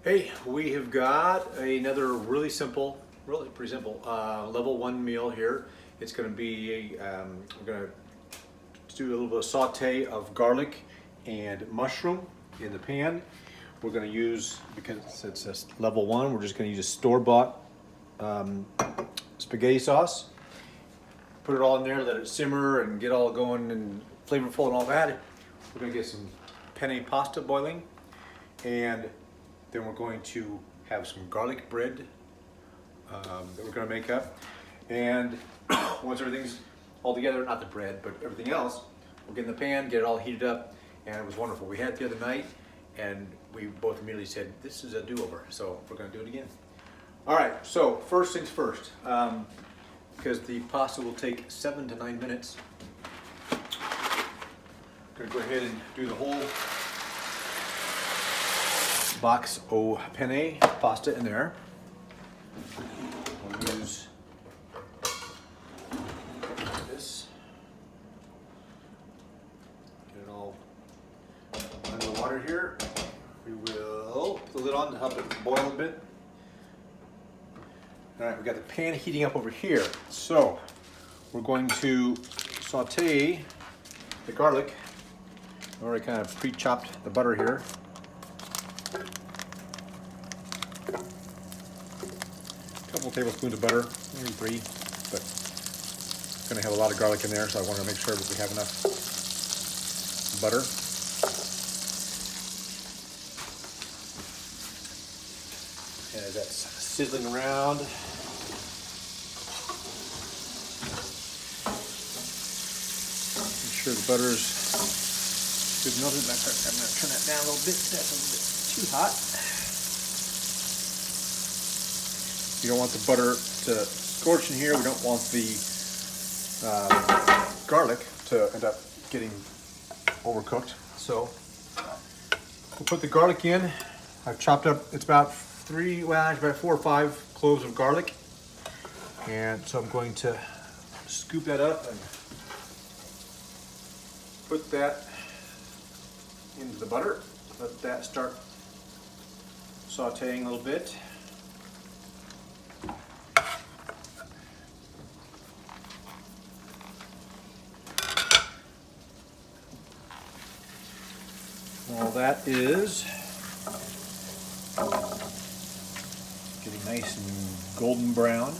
Hey, we have got another really pretty simple level one meal here. It's going to be we're going to do a little bit of saute of garlic and mushroom in the pan. We're going to use, because it's a level one, we're just going to use a store-bought spaghetti sauce. Put it all in there, let it simmer and get all going and flavorful and all that. We're going to get some penne pasta boiling, and then we're going to have some garlic bread that we're going to make up. And once everything's all together, not the bread, but everything else, we'll get in the pan, get it all heated up, and it was wonderful. We had it the other night, and we both immediately said, this is a do-over, so we're going to do it again. All right, so first things first, because the pasta will take 7 to 9 minutes. I'm going to go ahead and do the whole box o penne pasta in there. We'll use this. Get it all under the water here. We will put the lid on to help it boil a bit. All right, we got the pan heating up over here. So we're going to saute the garlic. I already kind of pre-chopped the butter here. Couple tablespoons of butter, maybe 3, but it's going to have a lot of garlic in there, so I want to make sure that we have enough butter. And as that's sizzling around, make sure the butter's good melted. I'm going to turn that down a little bit. That's a little bit too hot. You don't want the butter to scorch in here. We don't want the garlic to end up getting overcooked. So we'll put the garlic in. I've chopped up, it's about 4 or 5 cloves of garlic. And so I'm going to scoop that up and put that into the butter. Let that start sauteing a little bit. While that is getting nice and golden brown.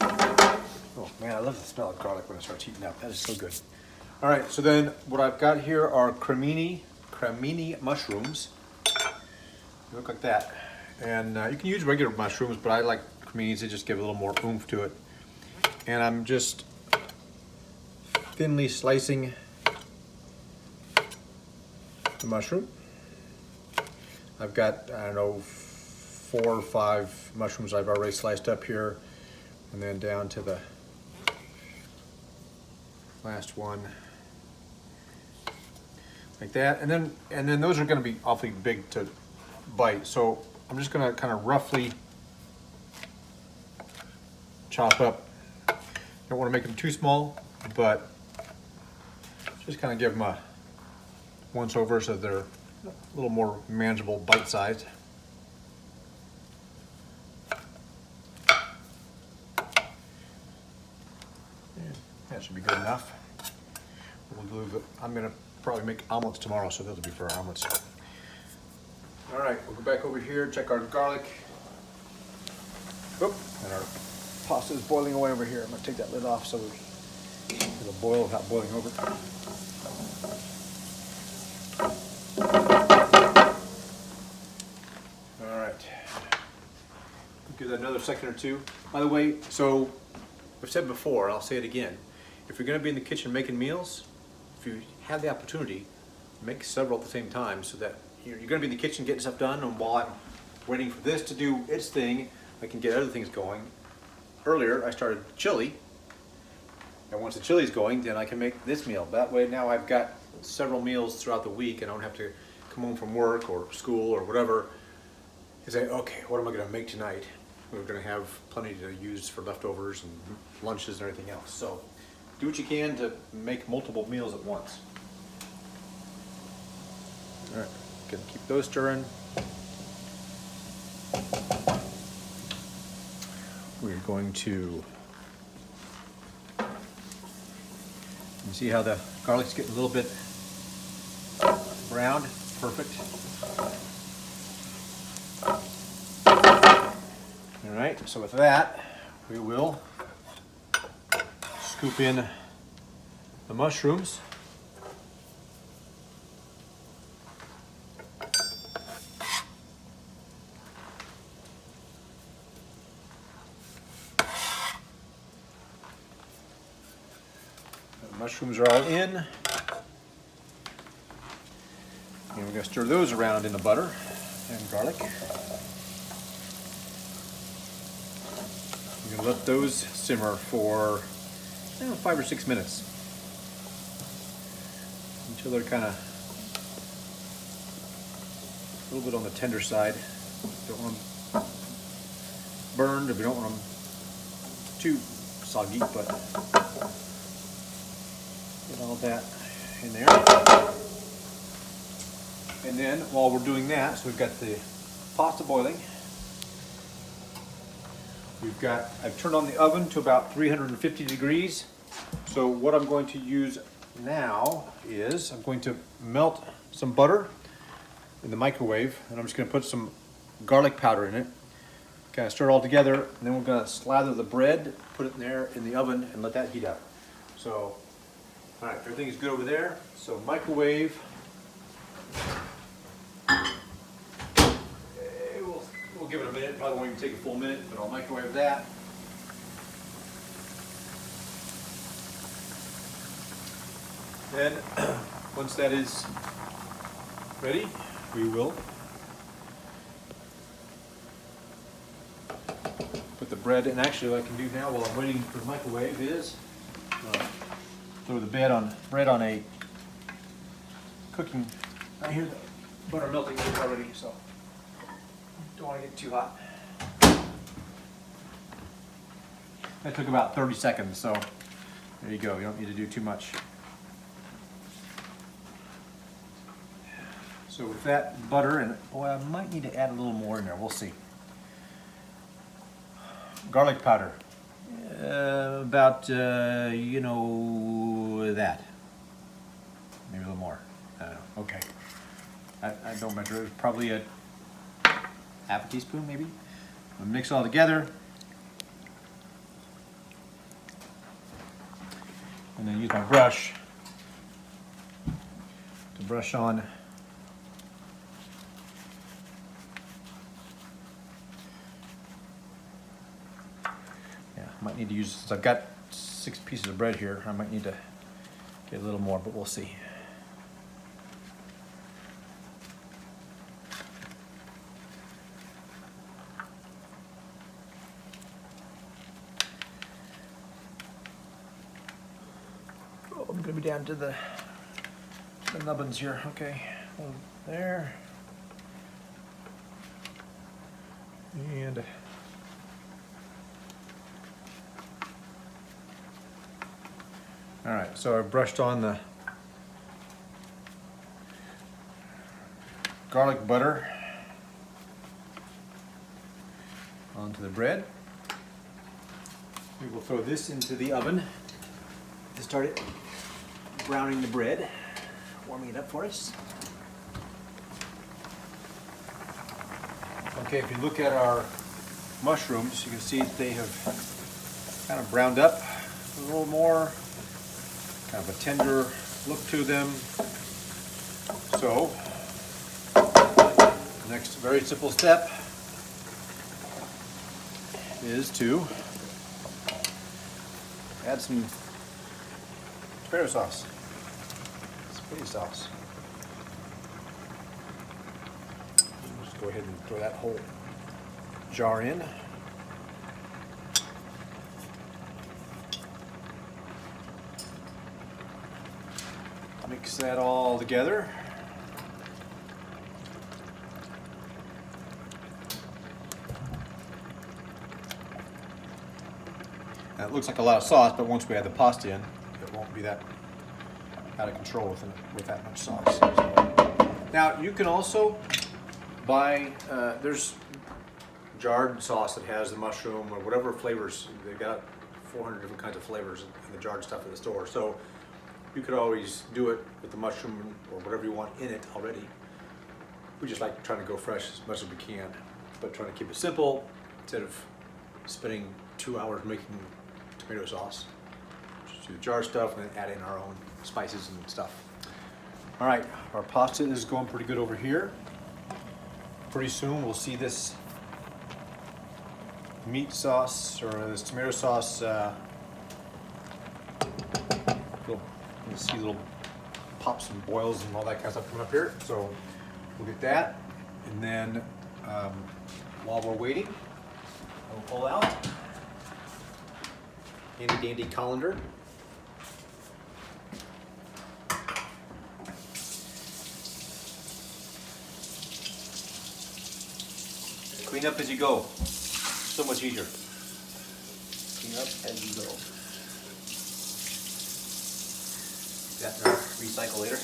Oh man, I love the smell of garlic when it starts heating up. That is so good. All right, so then what I've got here are cremini mushrooms. They look like that. And you can use regular mushrooms, but I like creminis. They just give a little more oomph to it. And I'm just thinly slicing the mushroom. I've got, I don't know, 4 or 5 mushrooms I've already sliced up here, and then down to the last one, like that. And then those are going to be awfully big to bite, so I'm just going to kind of roughly chop up. Don't want to make them too small, but just kind of give them a once over so they're a little more manageable bite size. That should be good enough. I'm going to probably make omelets tomorrow, so those will be for our omelets. All right, we'll go back over here, check our garlic. Oop, and our pasta is boiling away over here. I'm going to take that lid off so it'll boil without boiling over. Give that another second or two. By the way, so I've said before, I'll say it again. If you're going to be in the kitchen making meals, if you have the opportunity, make several at the same time so that you're going to be in the kitchen getting stuff done, and while I'm waiting for this to do its thing, I can get other things going. Earlier, I started chili, and once the chili's going, then I can make this meal. That way now I've got several meals throughout the week, and I don't have to come home from work or school or whatever and say, okay, what am I going to make tonight? We're going to have plenty to use for leftovers and lunches and everything else. So do what you can to make multiple meals at once. All right, gonna keep those stirring. we're going to, you see how the garlic's getting a little bit browned? Perfect. All right, so with that, we will scoop in the mushrooms. The mushrooms are all in. And we're going to stir those around in the butter and garlic. We're going to let those simmer for 5 or 6 minutes until they're kind of a little bit on the tender side. Don't want them burned, or we don't want them too soggy, but get all that in there. And then while we're doing that, so we've got the pasta boiling. I've turned on the oven to about 350 degrees. So what I'm going to use now is I'm going to melt some butter in the microwave, and I'm just going to put some garlic powder in it. Kind of stir it all together, and then we're going to slather the bread, put it in there in the oven, and let that heat up. So, all right, everything is good over there. So microwave. We'll give it a minute, probably won't even take a full minute, but I'll microwave that. Then, once that is ready, we will put the bread, and actually what I can do now while I'm waiting for the microwave is throw the bread on a cooking. I hear the butter melting already, so don't want to get too hot. That took about 30 seconds, so there you go. You don't need to do too much. So with that butter, and boy, I might need to add a little more in there. We'll see. Garlic powder, about you know, that. Maybe a little more. I don't know. Okay. I don't measure. It's probably a half a teaspoon, maybe. I'll mix it all together. And then use my brush to brush on I might need to use, since I've got 6 pieces of bread here, I might need to get a little more, but we'll see. Oh, I'm gonna be down to the nubbins here. Okay, there. And all right, so I've brushed on the garlic butter onto the bread. We will throw this into the oven to start it browning the bread, warming it up for us. Okay, if you look at our mushrooms, you can see that they have kind of browned up a little more. Kind of a tender look to them. So, the next very simple step is to add some tomato sauce, spaghetti sauce. Just go ahead and throw that whole jar in. Mix that all together. Now it looks like a lot of sauce, but once we add the pasta in, it won't be that out of control with that much sauce. Now you can also buy, there's jarred sauce that has the mushroom or whatever flavors. They've got 400 different kinds of flavors in the jarred stuff at the store. So you could always do it with the mushroom or whatever you want in it already. We just like trying to go fresh as much as we can, but trying to keep it simple instead of spending 2 hours making tomato sauce. Just do the jar stuff and then add in our own spices and stuff. All right, our pasta is going pretty good over here. Pretty soon we'll see this meat sauce or this tomato sauce. You'll see little pops and boils and all that kind of stuff coming up here. So we'll get that, and then while we're waiting, we'll pull out handy dandy colander. Clean up as you go. So much easier. Clean up as you go. That and recycle later.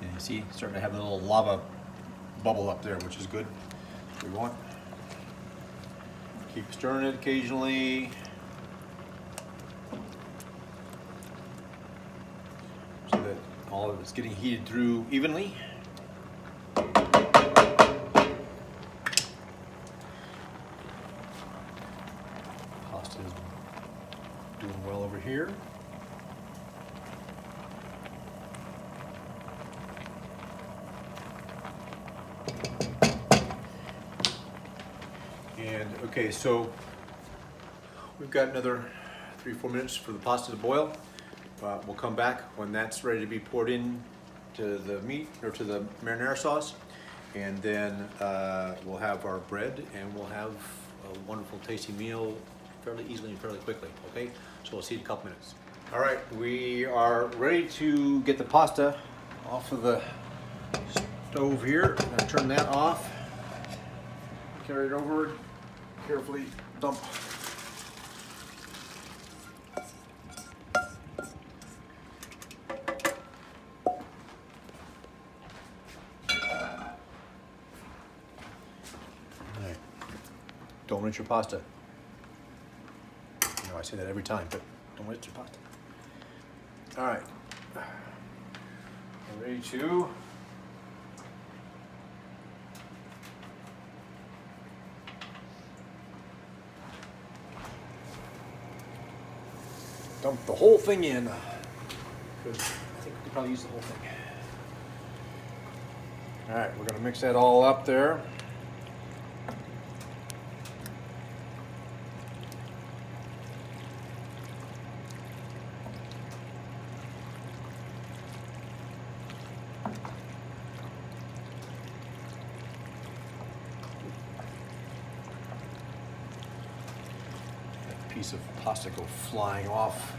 And you see, it's starting to have a little lava bubble up there, which is good. We want. Keep stirring it occasionally. So that all of it's getting heated through evenly. Pasta is doing well over here. And okay, so we've got another 3-4 minutes for the pasta to boil. We'll come back when that's ready to be poured in to the meat or to the marinara sauce, and then we'll have our bread and we'll have a wonderful tasty meal fairly easily and fairly quickly. Okay, so we'll see you in a couple minutes. All right, we are ready to get the pasta off of the stove here. I'm gonna turn that off. Carry it over. Carefully dump. Alright. Don't rinse your pasta. I know I say that every time, but don't rinse your pasta. Alright. We're ready to dump the whole thing in, because I think we could probably use the whole thing. All right, we're gonna mix that all up there. Piece of pasta go flying off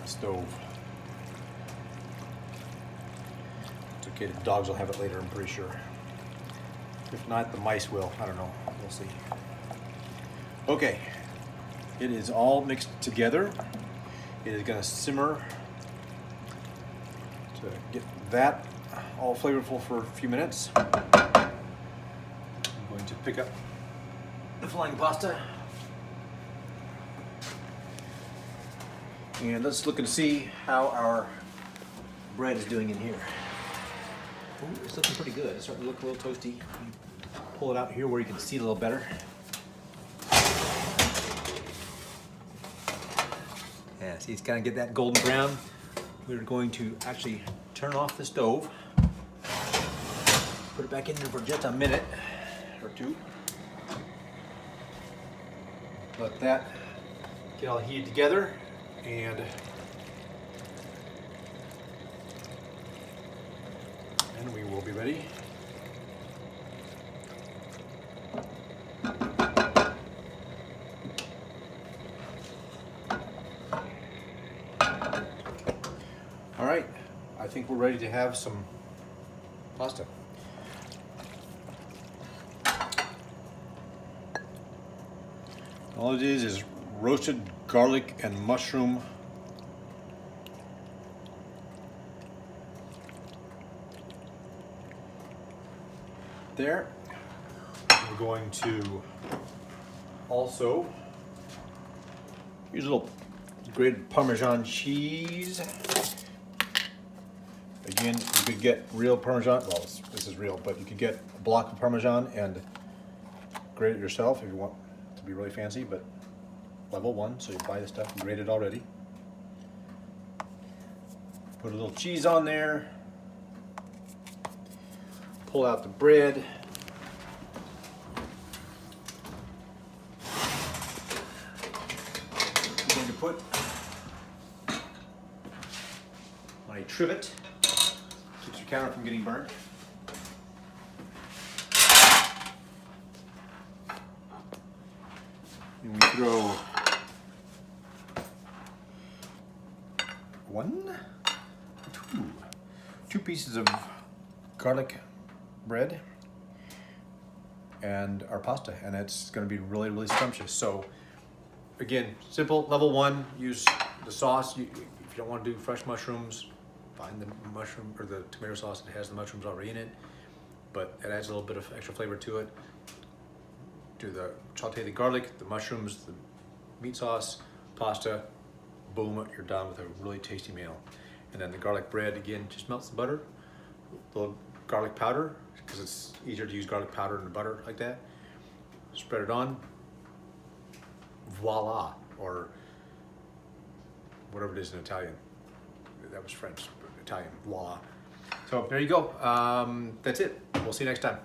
the stove. It's okay, the dogs will have it later, I'm pretty sure. If not, the mice will. I don't know. We'll see. Okay, it is all mixed together. It is going to simmer to get that all flavorful for a few minutes. I'm going to pick up the flying pasta. And let's look and see how our bread is doing in here. Ooh, it's looking pretty good. It's starting to look a little toasty. Pull it out here where you can see it a little better. Yeah, see, it's kind of get that golden brown. We're going to actually turn off the stove. Put it back in there for just a minute or two. Let that get all heated together. And we will be ready. All right, I think we're ready to have some pasta. All it is roasted garlic and mushroom there. We're going to also use a little grated Parmesan cheese. Again, you could get real Parmesan. Well, this is real, but you could get a block of Parmesan and grate it yourself if you want to be really fancy, but level 1, so you buy the stuff grated already. Put a little cheese on there. Pull out the bread. I'm going to put on a trivet. Keeps your counter from getting burnt. And we throw 2 pieces of garlic bread and our pasta, and it's going to be really, really scrumptious. So again, simple, level 1, use the sauce. If you don't want to do fresh mushrooms, find the mushroom or the tomato sauce that has the mushrooms already in it, but it adds a little bit of extra flavor to it. Saute the garlic, the mushrooms, the meat sauce, pasta, boom, you're done with a really tasty meal. And then the garlic bread, again, just melts the butter, a little garlic powder, because it's easier to use garlic powder than butter like that. Spread it on, voila, or whatever it is in Italian. That was French, but Italian, voila. So there you go, that's it. We'll see you next time.